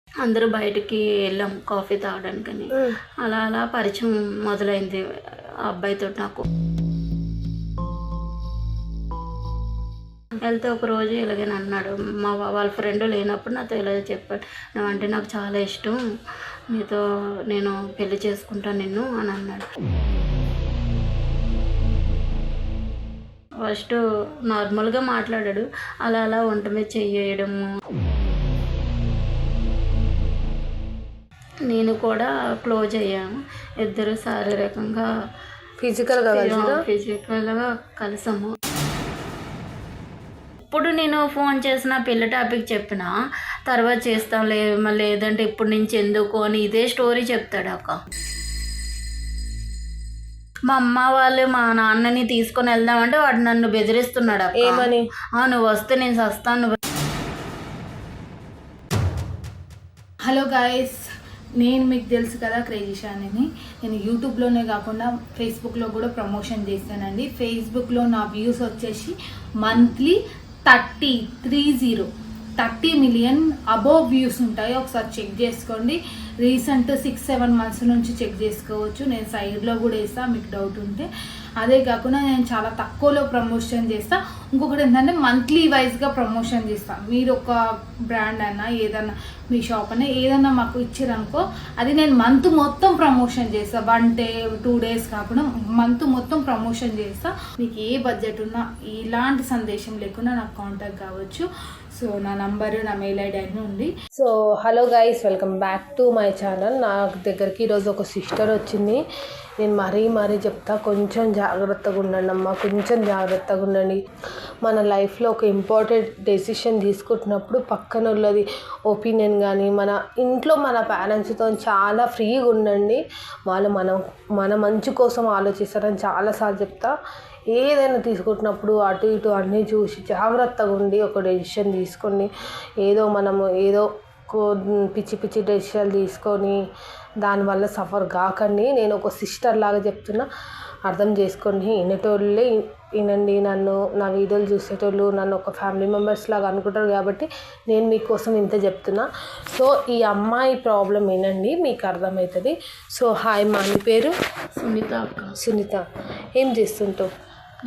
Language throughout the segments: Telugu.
అందరూ బయటికి వెళ్ళాం కాఫీ తాగడానికని. అలా అలా పరిచయం మొదలైంది ఆ అబ్బాయితో నాకు. వెళ్తే ఒకరోజు ఇలాగని అన్నాడు, వాళ్ళ ఫ్రెండ్ లేనప్పుడు నాతో ఇలా చెప్పాడు, నువ్వంటే నాకు చాలా ఇష్టం, నీతో నేను పెళ్లి చేసుకుంటాను నిన్ను అని అన్నాడు. ఫస్ట్ నార్మల్గా మాట్లాడాడు, అలా అలా ఒంట మీద చెయ్యడము. నేను కూడా క్లోజ్ అయ్యాను. ఇద్దరు శారీరకంగా ఫిజికల్గా కలిసాము. ఇప్పుడు నేను ఫోన్ చేసిన పెళ్లి టాపిక్ చెప్పిన తర్వాత చేస్తాం లేదంటే ఇప్పుడు నుంచి ఎందుకు అని ఇదే స్టోరీ చెప్తాడు అక్క. మా అమ్మ వాళ్ళు మా నాన్నని తీసుకొని వెళ్దామంటే వాడు నన్ను బెదిరిస్తున్నాడు అక్క. ఏమని? నువ్వు వస్తే నేను చస్తాను. హలో గాయస్, నేను మీకు తెలుసు కదా క్రేజీ షానిని. నేను యూట్యూబ్లోనే కాకుండా ఫేస్బుక్లో కూడా ప్రమోషన్ చేస్తానండి. ఫేస్బుక్లో నా వ్యూస్ వచ్చేసి మంత్లీ 30 మిలియన్ అబోవ్ వ్యూస్ ఉంటాయి. ఒకసారి చెక్ చేసుకోండి. రీసెంట్ 6-7 months నుంచి చెక్ చేసుకోవచ్చు. నేను సైడ్లో కూడా వేస్తాను మీకు డౌట్ ఉంటే. అదే కాకుండా నేను చాలా తక్కువలో ప్రమోషన్ చేస్తాను. ఇంకొకటి ఏంటంటే మంత్లీ వైజ్గా ప్రమోషన్ చేస్తాను. మీరు ఒక బ్రాండ్ అన్నా ఏదన్నా మీ షాప్ అన్నా ఏదన్నా మాకు ఇచ్చారనుకో, అది నేను మంత్ మొత్తం ప్రమోషన్ చేస్తాను. 1 day 2 days కాకుండా మంత్ మొత్తం ప్రమోషన్ చేస్తాను. మీకు ఏ బడ్జెట్ ఉన్నా ఇలాంటి సందేశం లేకుండా నాకు కాంటాక్ట్ కావచ్చు. సో నా నంబరు, నా మెయిల్ ఐడి అన్నీ ఉంది. So hello guys, welcome back to my channel. నా దగ్గరికి ఈరోజు ఒక సిస్టర్ వచ్చింది. నేను మరీ చెప్తా, కొంచెం జాగ్రత్తగా ఉండండి అమ్మ, కొంచెం జాగ్రత్తగా ఉండండి. మన లైఫ్లో ఒక ఇంపార్టెంట్ డెసిషన్ తీసుకుంటున్నప్పుడు పక్కన ఉన్నది ఒపీనియన్ కానీ మన ఇంట్లో మన పేరెంట్స్తో చాలా ఫ్రీగా ఉండండి. వాళ్ళు మన మంచి కోసం ఆలోచిస్తారని చాలాసార్లు చెప్తా. ఏదైనా తీసుకుంటున్నప్పుడు అటు ఇటు అన్నీ చూసి జాగ్రత్తగా ఉండి ఒక డెసిషన్ తీసుకోండి. ఏదో పిచ్చి డెసిషన్లు తీసుకొని దానివల్ల సఫర్ కాకండి. నేను ఒక సిస్టర్ లాగా చెప్తున్నా, అర్థం చేసుకోండి. వినండి. నా వీడియోలు చూసేటోళ్ళు నన్ను ఒక ఫ్యామిలీ మెంబర్స్ లాగా అనుకుంటారు కాబట్టి నేను మీకోసం ఇంత చెప్తున్నా. సో ఈ అమ్మాయి ప్రాబ్లం వినండి, మీకు అర్థమవుతుంది. సో హాయ్ మా, నీ పేరు? సునీత అక్క. సునీత, ఏం చేస్తుంటావు?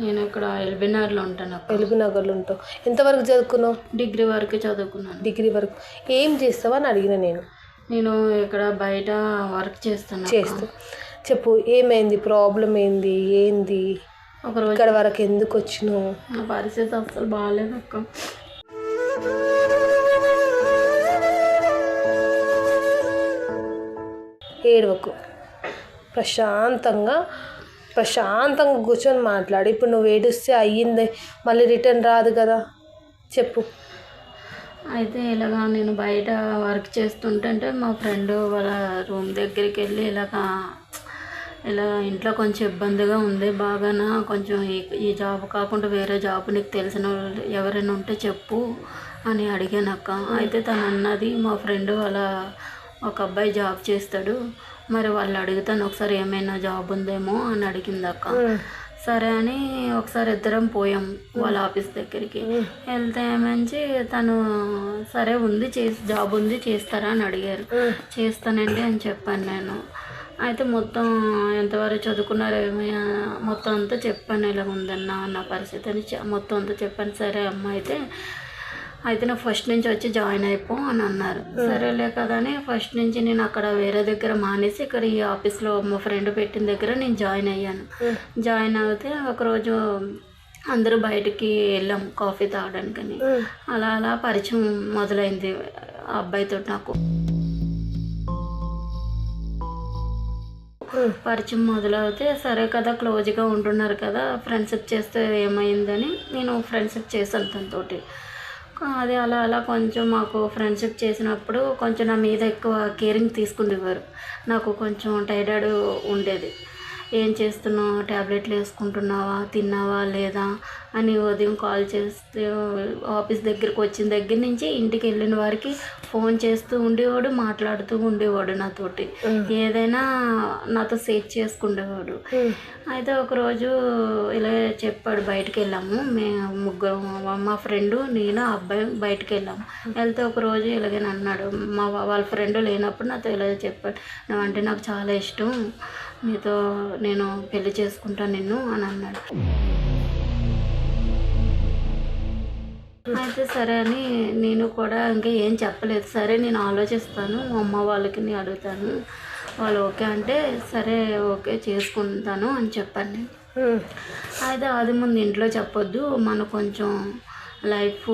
నేను ఇక్కడ ఎల్బీనగర్లో ఉంటాను. ఎల్బీనగర్లో ఉంటావు. ఎంతవరకు చదువుకున్నావు? డిగ్రీ వరకు చదువుకున్నాను. డిగ్రీ వరకు. ఏం చేస్తావని అడిగిన నేను ఇక్కడ బయట వర్క్ చేస్తాను. చెప్పు, ఏమైంది, ప్రాబ్లం ఏంది? ఒకరోజు ఇక్కడ వరకు ఎందుకు వచ్చినావు? నా పరిస్థితి అసలు బాగాలేదు అక్క. ఏడవకు, ప్రశాంతంగా కూర్చొని మాట్లాడు. ఇప్పుడు నువ్వు ఏడుస్తే అయ్యింది, మళ్ళీ రిటర్న్ రాదు కదా. చెప్పు. అయితే ఇలాగా నేను బయట వర్క్ చేస్తుంటే మా ఫ్రెండ్ వాళ్ళ రూమ్ దగ్గరికి వెళ్ళి ఇలా ఇంట్లో కొంచెం ఇబ్బందిగా ఉంది బాగానా, కొంచెం ఈ జాబ్ కాకుండా వేరే జాబ్ నీకు తెలిసిన వాళ్ళు ఎవరైనా ఉంటే చెప్పు అని అడిగానక్క. అయితే తను అన్నది, మా ఫ్రెండ్ వాళ్ళ ఒక అబ్బాయి జాబ్ చేస్తాడు, మరి వాళ్ళు అడుగుతాను ఒకసారి ఏమైనా జాబ్ ఉందేమో అని అడిగింది అక్క. సరే అని ఒకసారి ఇద్దరం పోయాం వాళ్ళ ఆఫీస్ దగ్గరికి. వెళ్తే ఏమంచి తను సరే ఉంది, జాబ్ ఉంది చేస్తారా అని అడిగారు. చేస్తానండి అని చెప్పాను నేను. అయితే మొత్తం ఎంతవరకు చదువుకున్నారు ఏమైనా మొత్తం అంతా చెప్పాను, ఇలా ఉందన్న నా పరిస్థితి అని మొత్తం అంతా చెప్పాను. సరే అమ్మ అయితే నువ్వు ఫస్ట్ నుంచి వచ్చి జాయిన్ అయిపో అని అన్నారు. సరేలే కదా అని ఫస్ట్ నుంచి నేను అక్కడ వేరే దగ్గర మానేసి ఇక్కడ ఈ ఆఫీస్లో మా ఫ్రెండ్ పెట్టిన దగ్గర నేను జాయిన్ అయ్యాను. జాయిన్ అయితే ఒకరోజు అందరూ బయటికి వెళ్ళాం కాఫీ తాగడానికని. అలా అలా పరిచయం మొదలైంది ఆ అబ్బాయితో నాకు. పరిచయం మొదలవుతే సరే కదా, క్లోజ్గా ఉంటున్నారు కదా, ఫ్రెండ్షిప్ చేస్తే ఏమైందని నేను ఫ్రెండ్షిప్ చేశాను తనతోటి. అది అలా కొంచెం మాకు ఫ్రెండ్షిప్ చేసినప్పుడు కొంచెం నా మీద ఎక్కువ కేరింగ్ తీసుకునేవారు. నాకు కొంచెం టైర్డ్ ఉండేది. ఏం చేస్తున్నావు, ట్యాబ్లెట్లు వేసుకుంటున్నావా, తిన్నావా లేదా అని ఉదయం కాల్ చేస్తే ఆఫీస్ దగ్గరికి వచ్చిన దగ్గర నుంచి ఇంటికి వెళ్ళిన వారికి ఫోన్ చేస్తూ ఉండేవాడు, మాట్లాడుతూ ఉండేవాడు నాతోటి, ఏదైనా నాతో షేర్ చేసుకునేవాడు. అయితే ఒకరోజు ఇలా చెప్పాడు, బయటకు వెళ్ళాము మేము ముగ్గురు, మా ఫ్రెండు నేను అబ్బాయి బయటకు వెళ్ళాము. వెళ్తే ఒకరోజు ఇలాగే అన్నాడు, వాళ్ళ ఫ్రెండ్ లేనప్పుడు నాతో ఇలా చెప్పాడు, నువ్వంటే నాకు చాలా ఇష్టం, నీతో నేను పెళ్లి చేసుకుంటాను నిన్ను అని అన్నాడు. అయితే సరే అని నేను కూడా ఇంకా ఏం చెప్పలేదు. సరే నేను ఆలోచిస్తాను, మా అమ్మ వాళ్ళకి నేను అడుగుతాను, వాళ్ళు ఓకే అంటే సరే ఓకే చేసుకుంటాను అని చెప్పాను నేను. అయితే అది ముందు ఇంట్లో చెప్పొద్దు, మనం కొంచెం లైఫ్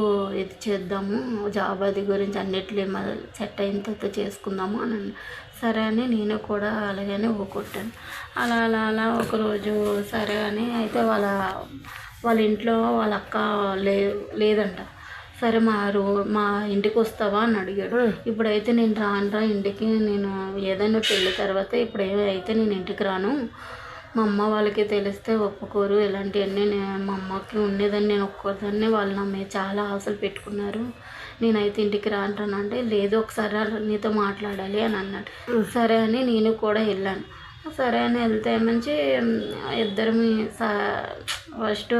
ఇది చేద్దాము, జాబ్ అది గురించి అన్నిట్లో సెట్ అయిన తర్వాత చేసుకుందాము అని. సరే అని నేను కూడా అలాగనే ఊకొట్టాను. అలా అలా అలా ఒకరోజు సరే అని అయితే వాళ్ళ ఇంట్లో వాళ్ళ అక్క లేదంట. సరే మా ఇంటికి వస్తావా అని అడిగాడు. ఇప్పుడైతే నేను రానురా ఇంటికి, నేను ఏదైనా పెళ్ళి తర్వాత ఇప్పుడు అయితే నేను ఇంటికి రాను, మా అమ్మ వాళ్ళకి తెలిస్తే ఒప్పుకోరు, ఇలాంటివన్నీ మా అమ్మకి ఉండేదని నేను ఒక్కదాన్ని, వాళ్ళు నా మీద చాలా ఆశలు పెట్టుకున్నారు, నేనైతే ఇంటికి రానంటే లేదు ఒకసారి నీతో మాట్లాడాలి అని అన్నాడు. సరే అని నేను కూడా వెళ్ళాను. సరే అని వెళ్తే మంచి ఇద్దరిని ఫస్ట్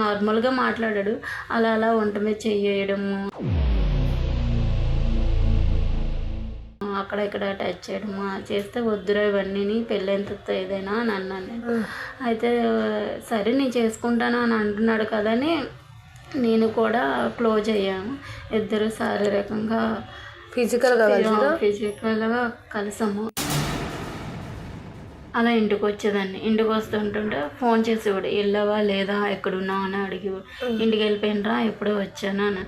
నార్మల్గా మాట్లాడాడు, అలా అలా వంట మీద చెయ్యడము, అక్కడ ఇక్కడ టచ్ చేయడము చేస్తే వద్దురా ఇవన్నీ, పెళ్ళైన తర్వాత ఏదైనా అని అన్నాను నేను. అయితే సరే నేను చేసుకుంటాను అని అంటున్నాడు కదని నేను కూడా క్లోజ్ అయ్యాను. ఇద్దరు శారీరకంగా ఫిజికల్గా కలిసాము. అలా ఇంటికి వచ్చేదాన్ని. ఇంటికి వస్తుంటుంటే ఫోన్ చేసేవాడు, వెళ్ళావా లేదా, ఎక్కడున్నావు అని అడిగేవాడు. ఇంటికి వెళ్ళిపోయినరా, ఎప్పుడో వచ్చాను అని.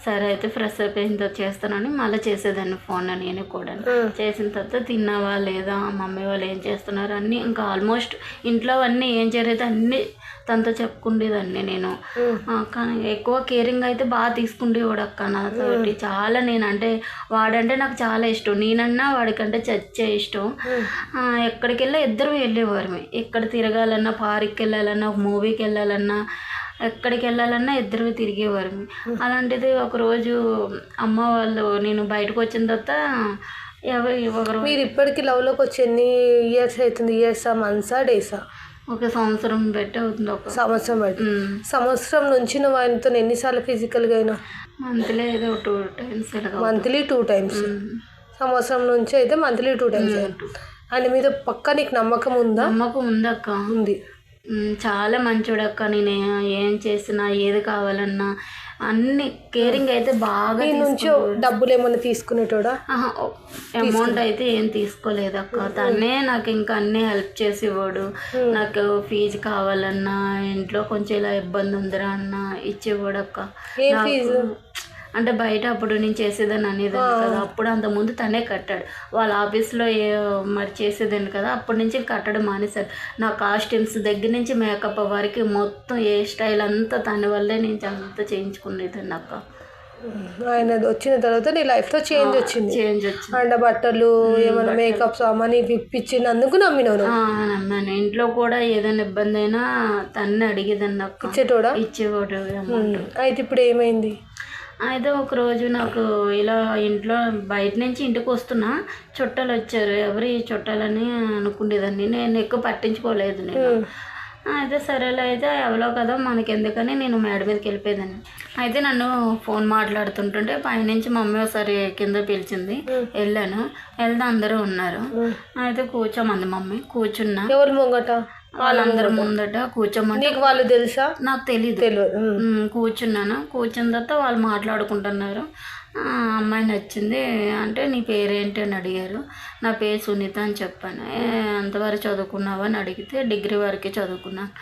సరే అయితే ఫ్రెష్ అప్ అయిన తర్వాత చేస్తానని మళ్ళీ చేసేదాన్ని ఫోన్ నేను కూడా. చేసిన తర్వాత తిన్నావా లేదా, మమ్మీ వాళ్ళు ఏం చేస్తున్నారు అన్నీ, ఇంకా ఆల్మోస్ట్ ఇంట్లో అన్నీ ఏం జరిగితే అన్నీ తనతో చెప్పుకుండేదాన్ని నేను. కానీ ఎక్కువ కేరింగ్ అయితే బాగా తీసుకుండేవాడు అక్క నాతోటి చాలా. నేనంటే వాడంటే నాకు చాలా ఇష్టం, నేనన్నా వాడికంటే చచ్చే ఇష్టం. ఎక్కడికి వెళ్ళా ఇద్దరు వెళ్ళేవారు, ఎక్కడ తిరగాలన్నా, పార్క్కి వెళ్ళాలన్నా, ఒక మూవీకి వెళ్ళాలన్నా, ఎక్కడికి వెళ్ళాలన్నా ఇద్దరు తిరిగేవారు. అలాంటిది ఒకరోజు అమ్మ వాళ్ళు నేను బయటకు వచ్చిన తర్వాత ఒకరు, మీరు ఇప్పటికీ లవ్లోకి వచ్చి ఎన్ని ఇయర్స్ అవుతుంది? ఇయర్సా, మంత్సా, డేసా? ఒక సంవత్సరం బట్టి అవుతుంది. ఒక సంవత్సరం బట్టి. సంవత్సరం నుంచి నువ్వు ఆయనతో ఎన్నిసార్లు ఫిజికల్గా అయినా? మంత్లీ ఏదో 2 times. Monthly 2 times. సంవత్సరం నుంచి అయితే మంత్లీ 2 times. ఆయన మీద పక్కా నీకు నమ్మకం ఉందా? నమ్మకం ఉందక్క. ఉంది. చాలా మంచోడక్క. నేను ఏం చేసినా, ఏది కావాలన్నా అన్ని కేరింగ్ అయితే బాగా. నుంచి డబ్బులు ఏమన్నా తీసుకునేటోడా? అమౌంట్ అయితే ఏం తీసుకోలేదు అక్క. తనే నాకు ఇంకా అన్నీ హెల్ప్ చేసేవాడు. నాకు ఫీజు కావాలన్నా, ఇంట్లో కొంచెం ఇలా ఇబ్బంది ఉందిరా అన్న ఇచ్చేవాడు అక్క. అంటే బయట అప్పుడు నేను చేసేదాన్ని అనేదాన్ని కదా, అప్పుడు అంతకుముందు తనే కట్టాడు. వాళ్ళ ఆఫీస్లో మరి చేసేదాన్ని కదా, అప్పటి నుంచి కట్టడం మానేశారు. నా కాస్ట్యూమ్స్ దగ్గర నుంచి మేకప్ వారికి మొత్తం ఏ స్టైల్ అంతా తన వల్లే నేను అంతా చేయించుకునేదాన్ని అక్క. ఆయన వచ్చిన తర్వాత నీ లైఫ్లో చేంజ్ వచ్చింది. అండ్ బట్టలు ఏమైనా మేకప్ సామాన్ ఇప్పించినందుకు నమ్మినాను. నమ్మాను. ఇంట్లో కూడా ఏదైనా ఇబ్బంది అయినా తన్నే అడిగేదాన్ని అక్క. ఇచ్చేవాడు. అయితే ఇప్పుడు ఏమైంది? అయితే ఒకరోజు నాకు ఇలా ఇంట్లో బయట నుంచి ఇంటికి వస్తున్నా, చుట్టాలు వచ్చారు. ఎవరు ఈ చుట్టాలని అనుకునేదాన్ని, నేను ఎక్కువ పట్టించుకోలేదు నేను. అయితే సరేలే, అయితే ఎవరో కదా మనకి ఎందుకని నేను మేడ మీదకి వెళ్ళిపోయేదాన్ని. అయితే నన్ను ఫోన్ మాట్లాడుతుంటుంటే పైనుంచి మమ్మీ ఒకసారి కింద పిలిచింది. వెళ్ళాను. వెళ్తే అందరూ ఉన్నారు. అయితే కూర్చోమంది మమ్మీ. కూర్చున్నా. ఎవరు ముంగట? వాళ్ళందరూ ముందట కూర్చోమని. నీకు వాళ్ళు తెలుసా? నాకు తెలియదు. కూర్చున్నాను. కూర్చున్న తర్వాత వాళ్ళు మాట్లాడుకుంటున్నారు. అమ్మాయి నచ్చింది అంటే నీ పేరేంటి అని అడిగారు. నా పేరు సునీత అని చెప్పాను. ఎంతవరకు చదువుకున్నావు అని అడిగితే డిగ్రీ వరకే చదువుకున్నాను.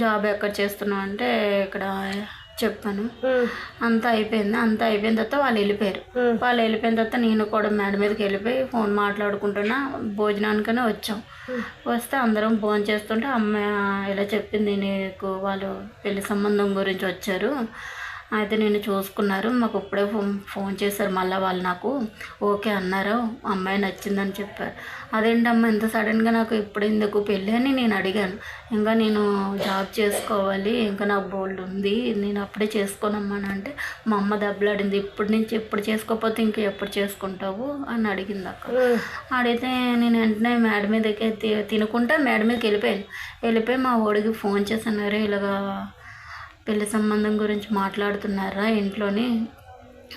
జాబ్ ఎక్కడ చేస్తున్నావు అంటే ఇక్కడ చెప్పాను. అంతా అయిపోయింది. అంతా అయిపోయిన తర్వాత వాళ్ళు వెళ్ళిపోయారు. వాళ్ళు వెళ్ళిపోయిన తర్వాత నేను కూడా మేడ మీదకి వెళ్ళిపోయి ఫోన్ మాట్లాడుకుంటున్నా. భోజనానికనే వచ్చాం. వస్తే అందరం భోజనం చేస్తుంటే అమ్మాయి ఇలా చెప్పింది, నీకు వాళ్ళు పెళ్లి సంబంధం గురించి వచ్చారు అయితే నేను చూసుకున్నారు. మాకు ఇప్పుడే ఫోన్ చేశారు మళ్ళీ వాళ్ళు, నాకు ఓకే అన్నారు, అమ్మాయి నచ్చిందని చెప్పారు. అదేంటమ్మా ఇంత సడన్గా నాకు ఇప్పుడు ఎందుకు పెళ్ళి అని నేను అడిగాను. ఇంకా నేను జాబ్ చేసుకోవాలి, ఇంకా నాకు బోల్డ్ ఉంది, నేను అప్పుడే చేసుకోనమ్మా అంటే మా అమ్మ దెబ్బలాడింది. ఇప్పటి నుంచి ఎప్పుడు చేసుకోకపోతే ఇంకా ఎప్పుడు చేసుకుంటావు అని అడిగింది అక్క. అడిగితే నేను వెంటనే మేడ మీదకి తినుకుంటా మేడ మీదకి వెళ్ళిపోయి మా ఓడికి ఫోన్ చేశాను. ఇలాగా పెళ్లి సంబంధం గురించి మాట్లాడుతున్నారా ఇంట్లోని,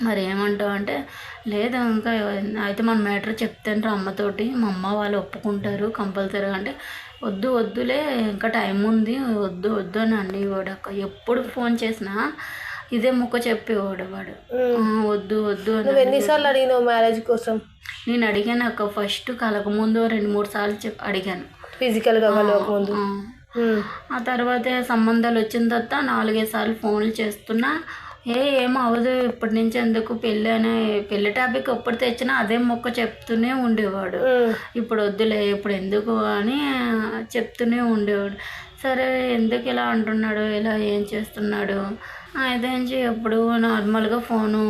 మరి ఏమంటావు అంటే, లేదు ఇంకా అయితే మన మ్యాటర్ చెప్తాను అమ్మతోటి, మా అమ్మ వాళ్ళు ఒప్పుకుంటారు కంపల్సరీగా అంటే, వద్దులే ఇంకా టైం ఉంది, వద్దు అని అనేవాడు అక్క. ఎప్పుడు ఫోన్ చేసినా ఇదే ముక్క చెప్పేవాడు వాడు, వద్దు అని. ఎన్నిసార్లు అడిగినావు మ్యారేజ్ కోసం? నేను అడిగాను అక్క, ఫస్ట్ కలకముందు 2-3 సార్లు అడిగాను, ఫిజికల్గా కలవకముందు. ఆ తర్వాత సంబంధాలు వచ్చిన తర్వాత 4-5 సార్లు ఫోన్లు చేస్తున్నా, ఏం అవ్వదు ఇప్పటి నుంచి ఎందుకు పెళ్ళి టాపిక్ ఎప్పుడు తెచ్చినా అదే మొక్క చెప్తూనే ఉండేవాడు. ఇప్పుడు వద్దులే ఇప్పుడు ఎందుకు అని చెప్తూనే ఉండేవాడు. సరే ఎందుకు ఇలా అంటున్నాడు, ఇలా ఏం చేస్తున్నాడు అయితే ఎప్పుడు నార్మల్గా ఫోను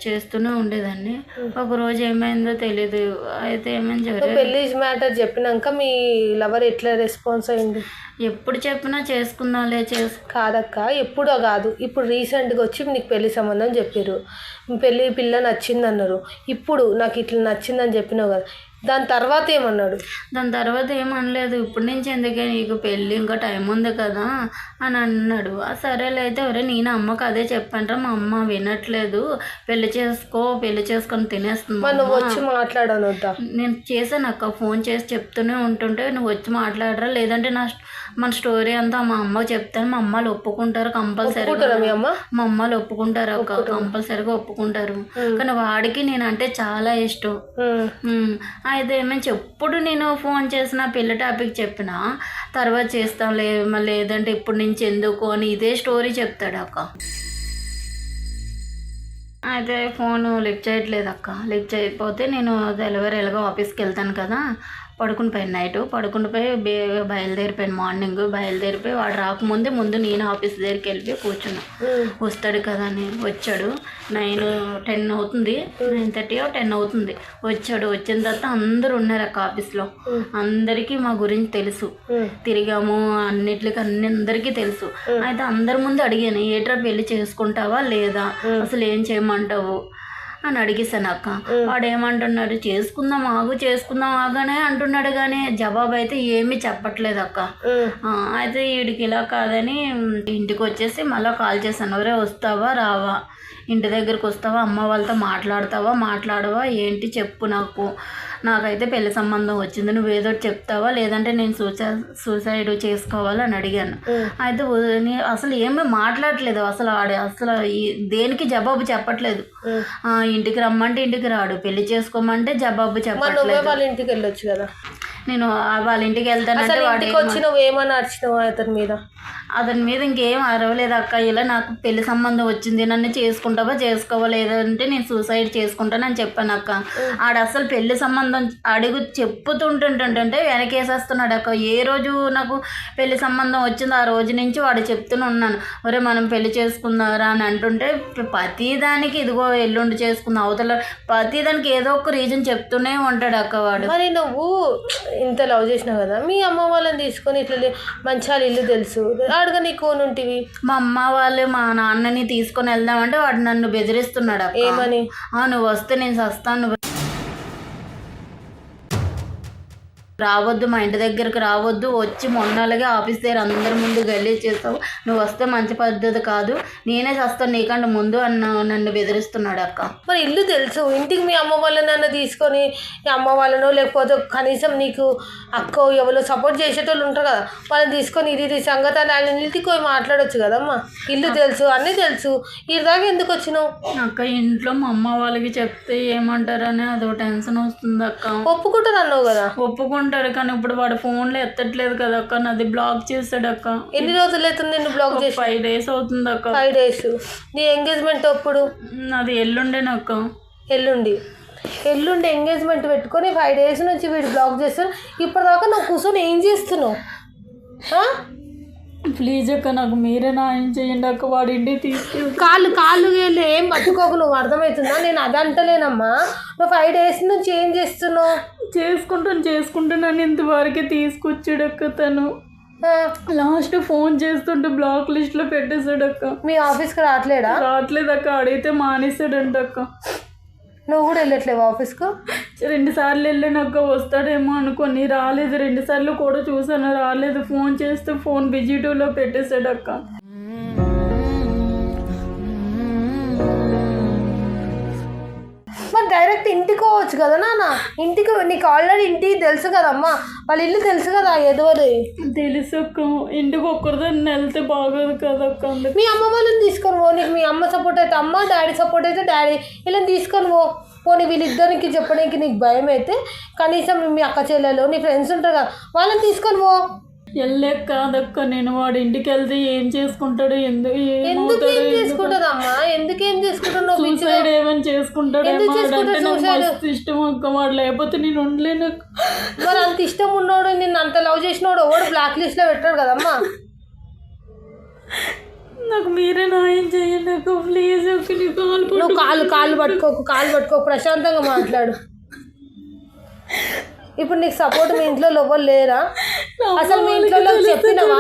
చేస్తూనే ఉండేదాన్ని. ఒకరోజు ఏమైందో తెలీదు, అయితే ఏమైంది పెళ్ళి మ్యాటర్ చెప్పినాక మీ లవర్ ఎట్లా రెస్పాన్స్ అయింది? ఎప్పుడు చెప్పినా చేసుకుందాంలే కాదక్క, ఎప్పుడో కాదు, ఇప్పుడు రీసెంట్గా వచ్చి నీకు పెళ్లి సంబంధం చెప్పారు, పెళ్ళి పిల్ల నచ్చింది అన్నారు, ఇప్పుడు నాకు ఇట్లా నచ్చిందని చెప్పినావు కదా, దాని తర్వాత ఏమన్నాడు? దాని తర్వాత ఏమనలేదు, ఇప్పటి నుంచి ఎందుకే నీకు పెళ్ళి ఇంకా టైం ఉంది కదా అని అన్నాడు. సరేలే అయితే నేను అమ్మకు అదే చెప్పాను, మా అమ్మ వినట్లేదు, పెళ్లి చేసుకొని తినేస్తుంది. నువ్వు వచ్చి మాట్లాడాను. నేను చేశాను అక్క, ఫోన్ చేసి చెప్తూనే ఉంటుంటే నువ్వు వచ్చి మాట్లాడరా, లేదంటే మన స్టోరీ అంతా మా అమ్మకు చెప్తాను, మా అమ్మలు ఒప్పుకుంటారు కంపల్సరీగా, మా అమ్మలు ఒప్పుకుంటారు అక్క, కంపల్సరీగా ఒప్పుకుంటారు. కానీ వాడికి నేనంటే చాలా ఇష్టం. అయితే ఏమైనా ఎప్పుడు నేను ఫోన్ చేసిన పెళ్లి టాపిక్ చెప్పినా తర్వాత చేస్తాం లేదంటే ఇప్పటి నుంచి ఎందుకు అని ఇదే స్టోరీ చెప్తాడు అక్క. అయితే ఫోను లిఫ్ట్ చేయట్లేదు అక్క. లిఫ్ట్ చేయకపోతే నేను డెలివరీలుగా ఆఫీస్కి వెళ్తాను కదా, పడుకునిపోయాను. నైట్ పడుకునిపోయి బయలుదేరిపోయాను. మార్నింగ్ బయలుదేరిపోయి వాడు రాకముందే నేను ఆఫీస్ దగ్గరికి వెళ్ళిపోయి కూర్చున్నా. వస్తాడు కదా అని వచ్చాడు. 9-10 అవుతుంది, 9:30 or 10 అవుతుంది. వచ్చాడు. వచ్చిన తర్వాత అందరూ ఉన్నారు అక్క ఆఫీస్లో. అందరికీ మా గురించి తెలుసు, తిరిగాము అన్నిటికీ అందరికీ తెలుసు. అయితే అందరి ముందు అడిగాను, ఏట్రా పెళ్లి చేసుకుంటావా లేదా, అసలు ఏం చేయమంటావు అని అడిగేసాను అక్క. వాడు ఏమంటున్నాడు, చేసుకుందాం ఆగానే అంటున్నాడు, కానీ జవాబు అయితే ఏమీ చెప్పట్లేదు అక్క. అయితే వీడికి ఇలా కాదని ఇంటికి వచ్చేసి మళ్ళీ కాల్ చేశాను, ఎవరే వస్తావా రావా, ఇంటి దగ్గరికి వస్తావా, అమ్మ వాళ్ళతో మాట్లాడవా ఏంటి చెప్పు, నాకైతే పెళ్లి సంబంధం వచ్చింది, నువ్వు ఏదో చెప్తావా లేదంటే నేను సూసైడ్ చేసుకోవాలని అడిగాను. అయితే అసలు ఏమీ మాట్లాడట్లేదు, అసలు దేనికి జవాబు చెప్పట్లేదు. ఇంటికి రమ్మంటే ఇంటికి రాడు, పెళ్లి చేసుకోమంటే జవాబు చెప్పట్లేదు. వాళ్ళ ఇంటికి వెళ్ళొచ్చు కదా. నేను వాళ్ళ ఇంటికి వెళ్తానంటే వాడికి వచ్చి నువ్వు ఏమని అరిచినావు అతని మీద? ఇంకేం అరవలేదు అక్క. ఇలా నాకు పెళ్లి సంబంధం వచ్చింది, నన్ను చేసుకుంటావా చేసుకోవా లేదంటే నేను సూసైడ్ చేసుకుంటానని చెప్పాను అక్క. ఆడ అసలు పెళ్లి సంబంధం చెప్పుతుంటుంటే వెనకేసేస్తున్నాడు అక్క. ఏ రోజు నాకు పెళ్లి సంబంధం వచ్చిందో ఆ రోజు నుంచి వాడు చెప్తూనే ఉన్నాను, ఒరే మనం పెళ్లి చేసుకుందారా అని అంటుంటే ప్రతిదానికి ఇదిగో ఎల్లుండి చేసుకుందాం అవతల ప్రతిదానికి ఏదో ఒక రీజన్ చెప్తూనే ఉంటాడు అక్క వాడు. మరి నువ్వు ఇంత లవ్ చేసినావు కదా, మీ అమ్మ వాళ్ళని తీసుకొని ఇట్లా మంచాల ఇల్లు తెలుసు అడుగా నీకు ఉంటివి. మా అమ్మ వాళ్ళు మా నాన్నని తీసుకొని వెళ్దామంటే వాడు నన్ను బెదిరిస్తున్నాడు. ఏమని? నువ్వు వస్తే నేను చస్తాను, రావద్దు, మా ఇంటి దగ్గరకు రావద్దు, వచ్చి మొన్నలాగే ఆఫీస్ దగ్గర అందరి ముందు గలీజ్ చేస్తావు, నువ్వు వస్తే మంచి పద్ధతి కాదు, నేనే చేస్తాను నీకంటే ముందు నన్ను బెదిరిస్తున్నాడు అక్క. మరి ఇల్లు తెలుసు, ఇంటికి మీ అమ్మ వాళ్ళనన్నా తీసుకొని అమ్మ వాళ్ళనో లేకపోతే కనీసం నీకు అక్క ఎవరో సపోర్ట్ చేసేటోళ్ళు ఉంటారు కదా, వాళ్ళని తీసుకొని ఇది సంగతి అని ఇంటికి పోయి మాట్లాడొచ్చు కదమ్మా. ఇల్లు తెలుసు, అన్నీ తెలుసు, ఈ దాకా ఎందుకు వచ్చినావు అక్క? ఇంట్లో మా అమ్మ వాళ్ళకి చెప్తే ఏమంటారని అదో టెన్షన్ వస్తుంది అక్క. ఒప్పుకుంటారు అన్నావు కదా. ఒప్పుకుంటారు, కానీ ఇప్పుడు వాడు ఫోన్లో ఎత్తట్లేదు కదా అక్క, నాది బ్లాక్ చేస్తాడు అక్క. ఎన్ని రోజులు అవుతుంది నిన్ను బ్లాక్ చేసి? 5 days అవుతుంది అక్క. 5 days. నీ ఎంగేజ్మెంట్ అప్పుడు? నాది ఎల్లుండేనక్క. ఎల్లుండి ఎంగేజ్మెంట్ పెట్టుకొని 5 days నుంచి వీడు బ్లాక్ చేస్తాడు. ఇప్పటిదాకా నువ్వు కూర్చొని ఏం చేస్తున్నావు? ప్లీజ్ అక్క నాకు మీరే న్యాయం చేయండి అక్క, వాడి ఇంటికి తీసుకెళ్ళి. కాళ్ళు ఏం పట్టుకోకు, నువ్వు అర్థమవుతుందా? నేను అదంటలేనమ్మా. నువ్వు 5 days నుంచి ఏం చేస్తున్నావు? చేసుకుంటాను ఇంతవరకు తీసుకొచ్చాడు అక్క. తను లాస్ట్ ఫోన్ చేస్తుంటే బ్లాక్ లిస్ట్ లో పెట్టేశాడు అక్క. మీ ఆఫీస్కి రావట్లేదు అక్క, అడిగితే మానేసాడంట అక్క. నువ్వు కూడా వెళ్ళట్లేవు ఆఫీస్కు? 2 సార్లు వెళ్ళానక్క, వస్తాడేమో అనుకొని రాలేదు. 2 సార్లు కూడా చూసాను, రాలేదు. ఫోన్ చేస్తే ఫోన్ బిజీ 2లో పెట్టేశాడు అక్క. మరి డైరెక్ట్ ఇంటికి పోవచ్చు కదా నాన్న. ఇంటికి నీకు ఆల్రెడీ ఇంటికి తెలుసు కదమ్మా, వాళ్ళ ఇల్లు తెలుసు కదా ఎదువది. తెలుసు అక్క, ఇంటికి ఒక్కరిదాన్ని వెళ్తే బాగోదు కదక్క. మీ అమ్మ వాళ్ళని తీసుకొని పో. నీకు మీ అమ్మ సపోర్ట్ అయితే అమ్మ, డాడీ సపోర్ట్ అయితే డాడీ, ఇలా తీసుకొని పో. పోనీ వీళ్ళిద్దరికి చెప్పడానికి నీకు భయం అయితే కనీసం మీ అక్క చెల్లెలు నీ ఫ్రెండ్స్ ఉంటారు కదా, వాళ్ళని తీసుకొని పో. వెళ్ళలేక కాదక్క, నేను వాడి ఇంటికి వెళ్తే ఏం చేసుకుంటాడు, ఎందుకు ఏం చేసుకుంటాడమ్మా? ఎందుకేం చేసుకుంటున్నావు? సూసైడ్ ఏమైనా చేసుకుంటాడు ఇష్టం అక్క. వాడు లేకపోతే నేను ఉండలేను. మరి అంత ఇష్టం ఉన్నోడు, నిన్ను అంత లవ్ చేసినోడు ఎవడు బ్లాక్ లిస్ట్ లో పెట్టాడు కదమ్మా. నాకు మీరే న్యాయం చేయండి అక్క, ప్లీజ్ అక్క. నువ్వు కాళ్ళు పట్టుకోకు, ప్రశాంతంగా మాట్లాడు. ఇప్పుడు నీకు సపోర్ట్ మీ ఇంట్లో ఎవరు లేరా? అసలు మీ ఇంట్లో చెప్పినవా?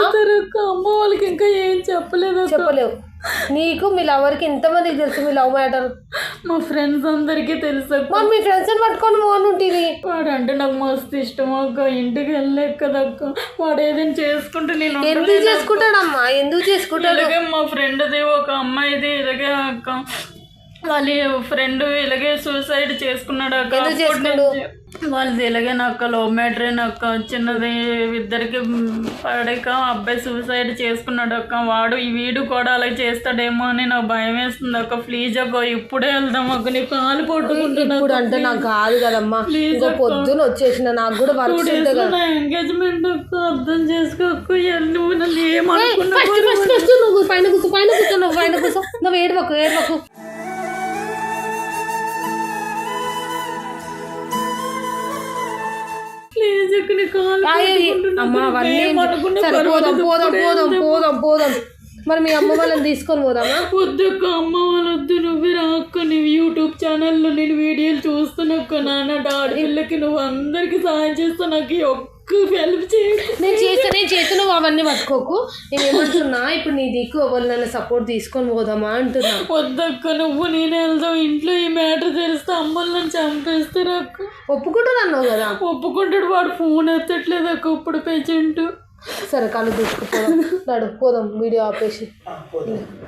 అమ్మ వాళ్ళకి ఇంకా ఏం చెప్పలేవు. నీకు మీ లవర్కి ఎంతమందికి తెలుసు మీ లవ్ మ్యాటర్? మా ఫ్రెండ్స్ అందరికీ తెలుసు. మరి మీ ఫ్రెండ్స్ పట్టుకొని పోనుంటివి. వాడు అంటే నాకు మస్తు ఇష్టం అక్క, ఇంటికి వెళ్ళలేక కదక్క. వాడు ఏదైనా చేసుకుంటే నేను ఎందుకు చేసుకుంటాడమ్మా? ఎందుకు చేసుకుంటాడు? మా ఫ్రెండ్ది ఒక అమ్మాయిది ఇలాగే అక్క, వాళ్ళ ఫ్రెండ్ ఇలాగే సూసైడ్ చేసుకున్నాడు అక్క. వాళ్ళది ఇలాగే నాకు లవ్ మ్యాటరే నాకు చిన్నది, ఇద్దరికి పడక అబ్బాయి సూసైడ్ చేసుకున్నాడు అక్క. వీడు కూడా అలా చేస్తాడేమో అని నాకు భయం వేస్తుంది అక్క. ప్లీజ్ అక్క, ఇప్పుడే వెళ్దాం అక్క, నీ కాలు పట్టుకుంటున్నా. ఇప్పుడు అంటే నాకు కాదు కదమ్మా, ప్లీజ్ పొద్దున వచ్చేసిన, నాకు కూడా వర్క్ నా ఎంగేజ్మెంట్ అక్క, అర్థం చేసుకోక్క. నువ్వు నన్ను ఏమనుకున్నావు? నువ్వు పైన కూర్చో, నువ్వు ఏడవకు. అమ్మా పోదాం. మరి మీ అమ్మ వాళ్ళని తీసుకొని పోదామా? వద్దక్క, అమ్మ వాళ్ళు వద్దు, నువ్వే రాక్క. నువ్వు యూట్యూబ్ ఛానల్లో నేను వీడియోలు చూస్తున్నాక్క. నాన్న ఆడపిల్లకి నువ్వు అందరికి సహాయం చేస్తా, నాకు హెల్ప్ చేయండి. నేను చేతులు అవన్నీ పట్టుకోకు. నేను ఏమంటున్నా, ఇప్పుడు నీ దిక్కు ఎవరు నన్ను సపోర్ట్ తీసుకొని పోదామా అంటున్నా. వద్దక్క, నువ్వు నేనే వెళ్దాం. ఇంట్లో ఈ మ్యాటర్ తెలిస్తే అమ్మలు నన్ను చంపేస్తారు అక్క. ఒప్పుకుంటున్నావు కదా? ఒప్పుకుంటాడు. వాడు ఫోన్ ఎత్తట్లేదు అక్క ఇప్పుడు పేషెంట్. సరే, కళ్ళు తీసుకుపోదాం, పోదాం, వీడియో ఆపేసి.